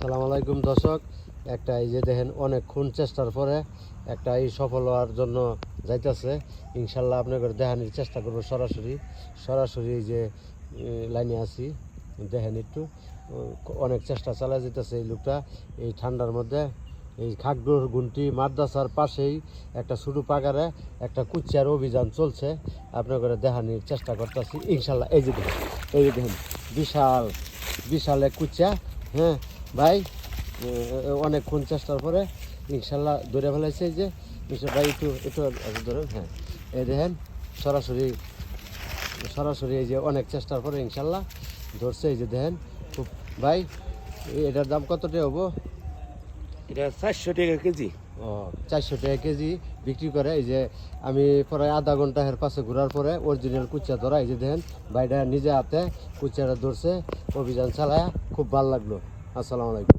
সালাম আলাইকুম দর্শক। একটা এই যে দেখেন অনেকক্ষণ চেষ্টার পরে একটা এই সফল হওয়ার জন্য যাইতেছে। ইনশাল্লাহ আপনাদের দেখানোর চেষ্টা করবো সরাসরি এই যে লাইনে আছি দেখেন একটু অনেক চেষ্টা চালা যেতেছে এই লোকটা এই ঠান্ডার মধ্যে। এই খাগড়ুর গুনটি মাদ্রাসার পাশেই একটা ছোটো পাগারে একটা কুচিয়ার অভিযান চলছে, আপনাদের দেখানোর চেষ্টা করতেছি ইনশাল্লাহ। এই যে দেখেন বিশাল এক কুচিয়া। হ্যাঁ ভাই, অনেকক্ষণ চেষ্টার পরে ইনশাল্লাহ ধরে ফেলাইছে। এই যে ভাই একটু ধরেন। হ্যাঁ, এই দেখেন সরাসরি এই যে অনেক চেষ্টার পরে ইনশাল্লাহ ধরছে। এই যে দেখেন খুব ভাই, এটার দাম কতটা হবো? এটা 400 টাকা কেজি। ও, 400 টাকা কেজি বিক্রি করে। এই যে আমি প্রায় আধা ঘন্টা এর পাশে ঘোরার পরে অরিজিনাল কুচিয়া ধরা। এই যে দেখেন ভাইটা নিজে হাতে কুচিয়াটা ধরছে, অভিযান চালায়, খুব ভালো লাগলো। আসসালামু আলাইকুম।